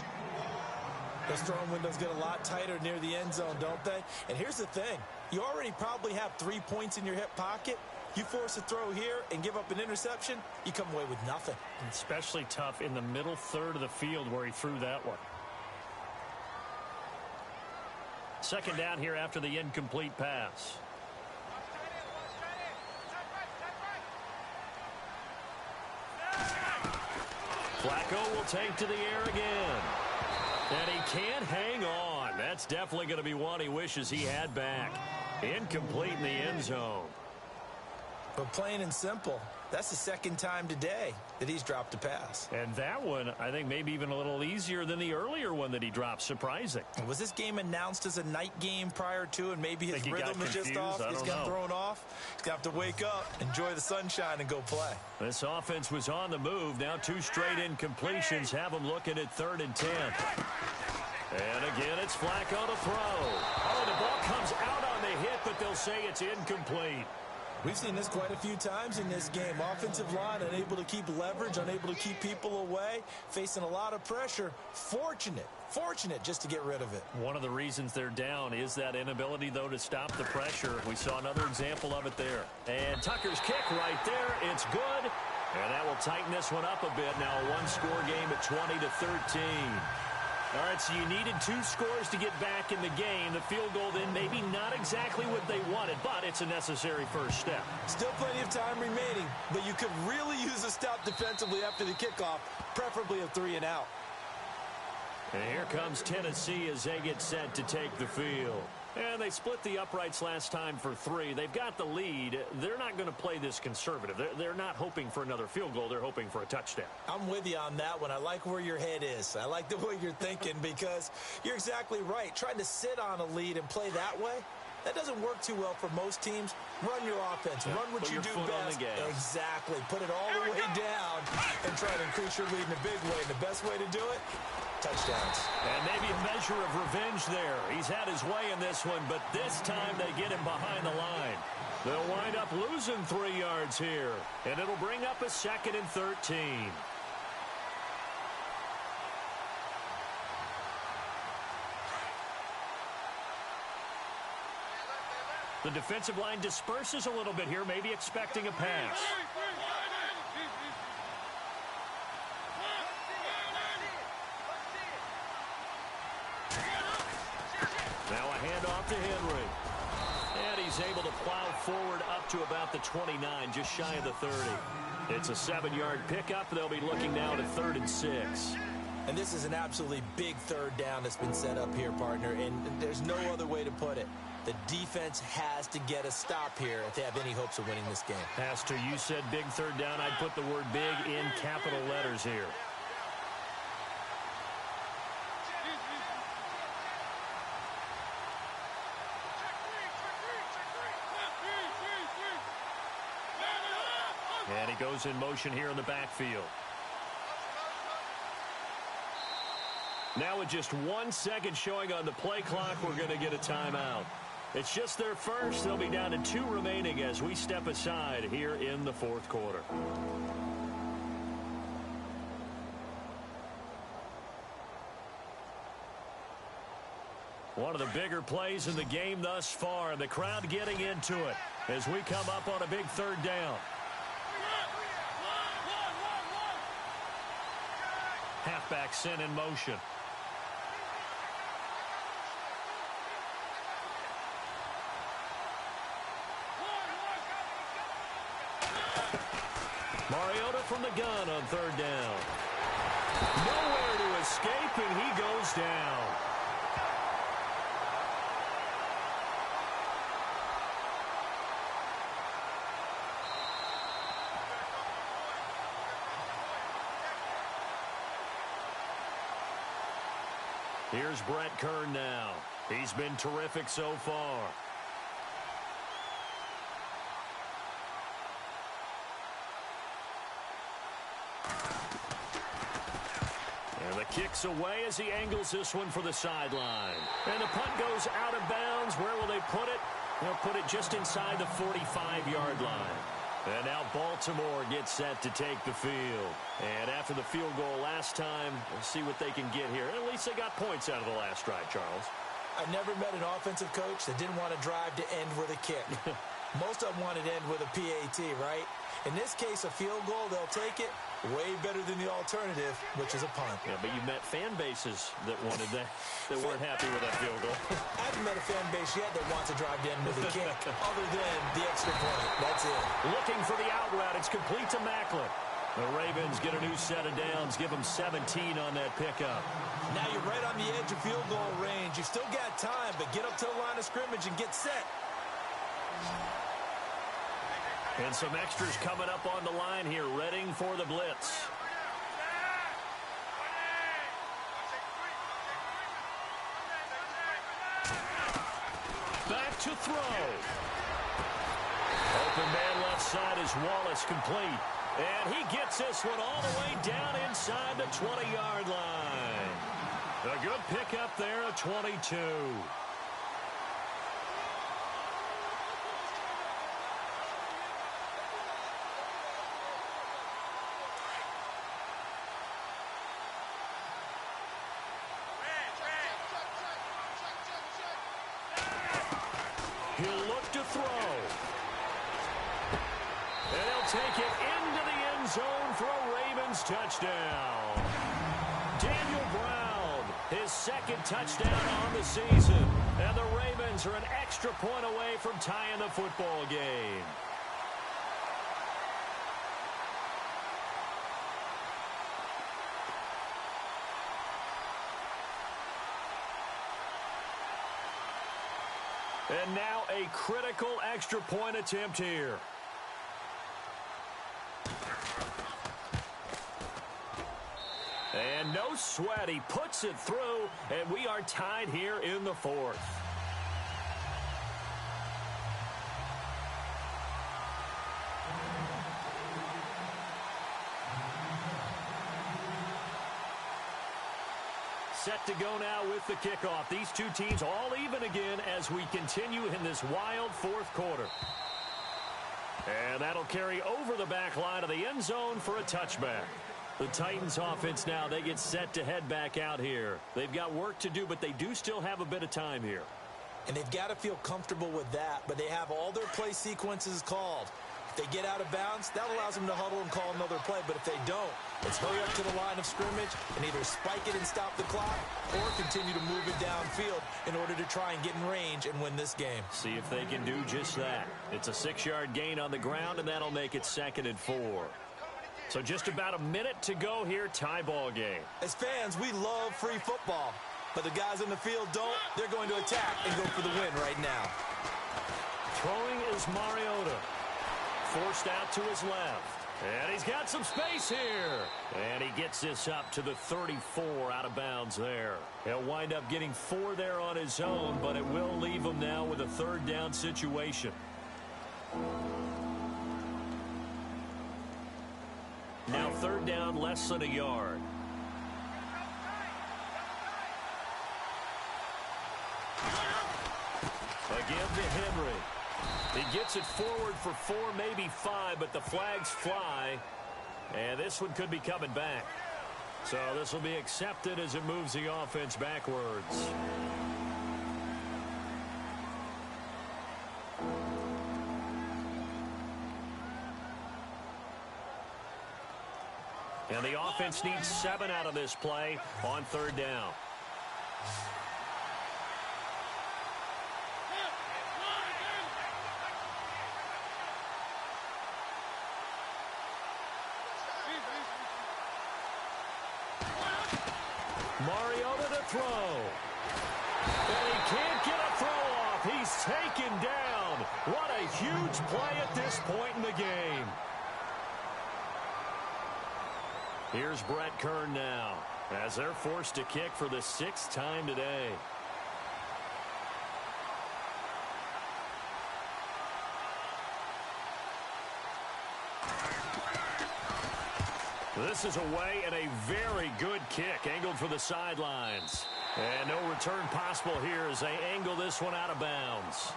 Those throwing windows get a lot tighter near the end zone, don't they? And here's the thing. You already probably have 3 points in your hip pocket. You force a throw here and give up an interception, you come away with nothing. Especially tough in the middle third of the field where he threw that one. Second down here after the incomplete pass. Flacco will take to the air again. And he can't hang on. That's definitely going to be one he wishes he had back. Incomplete in the end zone. But plain and simple, that's the second time today that he's dropped a pass. And that one, I think, maybe even a little easier than the earlier one that he dropped. Surprising. Was this game announced as a night game prior to, and maybe his rhythm is just off? He's got thrown off. He's going to have to wake up, enjoy the sunshine, and go play. This offense was on the move. Now 2 straight incompletions have them looking at 3rd and 10. And again, it's Flacco to throw. Oh, the ball comes out on the hit, but they'll say it's incomplete. We've seen this quite a few times in this game. Offensive line unable to keep leverage, unable to keep people away, facing a lot of pressure. Fortunate just to get rid of it. One of the reasons they're down is that inability, though, to stop the pressure. We saw another example of it there. And Tucker's kick right there. It's good. And that will tighten this one up a bit. Now a 1-score game at 20-13. All right, so you needed 2 scores to get back in the game. The field goal then maybe not exactly what they wanted, but it's a necessary first step. Still plenty of time remaining, but you could really use a stop defensively after the kickoff, preferably a 3-and-out. And here comes Tennessee as they get set to take the field. And they split the uprights last time for 3. They've got the lead. They're not going to play this conservative. They're not hoping for another field goal. They're hoping for a touchdown. I'm with you on that one. I like where your head is. I like the way you're thinking because you're exactly right. Trying to sit on a lead and play that way, that doesn't work too well for most teams. Run your offense. Run what you do best. Exactly. Put it all the way down and try to increase your lead in a big way. And the best way to do it, touchdowns. And maybe a measure of revenge there. He's had his way in this one, but this time they get him behind the line. They'll wind up losing 3 yards here, and it'll bring up a 2nd and 13. The defensive line disperses a little bit here, maybe expecting a pass. Now a handoff to Henry. And he's able to plow forward up to about the 29, just shy of the 30. It's a 7-yard pickup. They'll be looking now to 3rd and 6. And this is an absolutely big 3rd down that's been set up here, partner, and there's no other way to put it. The defense has to get a stop here if they have any hopes of winning this game. Pastor, you said big 3rd down. I'd put the word big in capital letters here. And he goes in motion here in the backfield. Now with just 1 second showing on the play clock, we're going to get a timeout. It's just their first. They'll be down to 2 remaining as we step aside here in the 4th quarter. One of the bigger plays in the game thus far. The crowd getting into it as we come up on a big 3rd down. Halfback sent in motion. Mariota from the gun on 3rd down. Nowhere to escape, and he goes down. Here's Brett Kern now. He's been terrific so far. And the kick's away as he angles this one for the sideline. And the punt goes out of bounds. Where will they put it? They'll put it just inside the 45-yard line. And now Baltimore gets set to take the field. And after the field goal last time, we'll see what they can get here. At least they got points out of the last drive, Charles. I've never met an offensive coach that didn't want to drive to end with a kick. Most of them want it to end with a PAT, right? In this case, a field goal, they'll take it. Way better than the alternative, which is a punt. Yeah, but you met fan bases that wanted that weren't happy with that field goal. I haven't met a fan base yet that wants to drive to end with a kick, other than the extra point. That's it. Looking for the out route. It's complete to Macklin. The Ravens get a new set of downs, give them 17 on that pickup. Now you're right on the edge of field goal range. You've still got time, but get up to the line of scrimmage and get set. And some extras coming up on the line here, readying for the blitz. Back to throw. Open man left side is Wallace, complete. And he gets this one all the way down inside the 20-yard line. A good pickup there, a 22. He'll look to throw. And he'll take it into the end zone for a Ravens touchdown. Daniel Brown, his second touchdown on the season. And the Ravens are an extra point away from tying the football game. And now a critical extra point attempt here. And no sweat, he puts it through, and we are tied here in the fourth. Set to go now with the kickoff. These two teams all even again as we continue in this wild fourth quarter. And that'll carry over the back line of the end zone for a touchback. The Titans offense now, they get set to head back out here. They've got work to do, but they do still have a bit of time here. And they've got to feel comfortable with that, but they have all their play sequences called. If they get out of bounds, that allows them to huddle and call another play. But if they don't, it's hurry up to the line of scrimmage and either spike it and stop the clock or continue to move it downfield in order to try and get in range and win this game. See if they can do just that. It's a 6-yard gain on the ground, and that'll make it 2nd and 4. So just about a minute to go here, tie ball game. As fans, we love free football. But the guys in the field don't. They're going to attack and go for the win right now. Throwing is Mariota. Forced out to his left. And he's got some space here. And he gets this up to the 34 out of bounds there. He'll wind up getting 4 there on his own, but it will leave him now with a 3rd down situation. Now 3rd down, less than a yard. Again to Henry. He gets it forward for 4, maybe 5, but the flags fly. And this one could be coming back. So this will be accepted as it moves the offense backwards. And the offense needs 7 out of this play on 3rd down. Mariota to throw. And he can't get a throw off. He's taken down. What a huge play at this point in the game. Here's Brett Kern now as they're forced to kick for the 6th time today. This is away and a very good kick angled for the sidelines. And no return possible here as they angle this one out of bounds.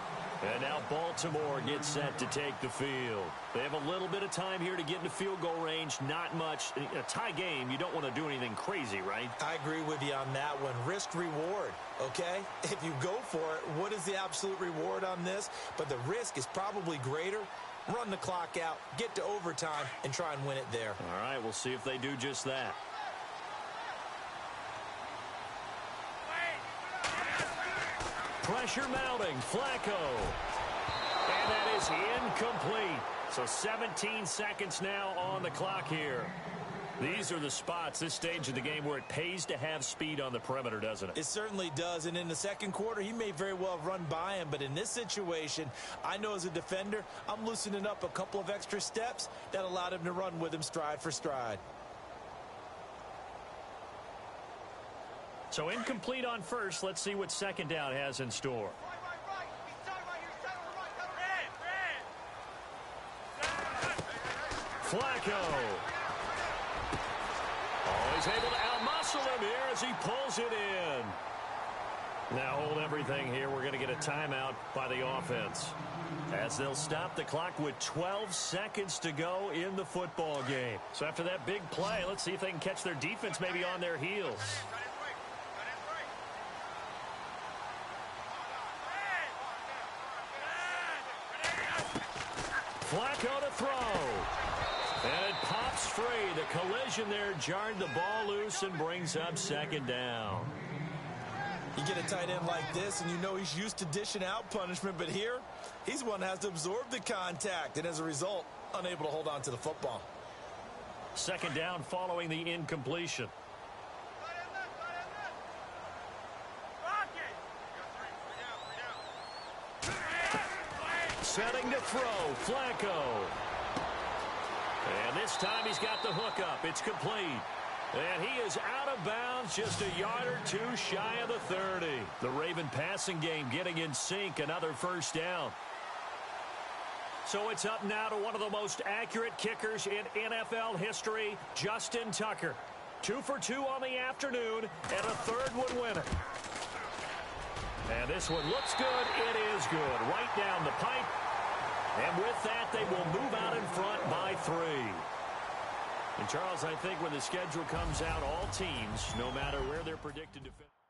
And now Baltimore gets set to take the field. They have a little bit of time here to get into field goal range. Not much. A tie game, you don't want to do anything crazy, right? I agree with you on that one. Risk-reward, okay? If you go for it, what is the absolute reward on this? But the risk is probably greater. Run the clock out, get to overtime, and try and win it there. All right, we'll see if they do just that. Pressure mounting, Flacco. And that is incomplete. So 17 seconds now on the clock here. These are the spots, this stage of the game, where it pays to have speed on the perimeter, doesn't it? It certainly does, and in the second quarter, he may very well run by him, but in this situation, I know as a defender, I'm loosening up a couple of extra steps that allowed him to run with him stride for stride. So incomplete on first. Let's see what second down has in store. Flacco. He's able to outmuscle him here as he pulls it in. Now hold everything here. We're going to get a timeout by the offense, as they'll stop the clock with 12 seconds to go in the football game. So after that big play, let's see if they can catch their defense maybe on their heels. Flacco to throw. And it pops free. The collision there jarred the ball loose and brings up second down. You get a tight end like this, and you know he's used to dishing out punishment, but here, he's one that has to absorb the contact, and as a result, unable to hold on to the football. Second down following the incompletion. Setting to throw, Flacco. And this time he's got the hook up. It's complete. And he is out of bounds, just a yard or two shy of the 30. The Raven passing game getting in sync, another first down. So it's up now to one of the most accurate kickers in NFL history, Justin Tucker. 2 for 2 on the afternoon, and a third would win it. And this one looks good. It is good. Right down the pipe. And with that, they will move out in front by 3. And, Charles, I think when the schedule comes out, all teams, no matter where they're predicted to finish.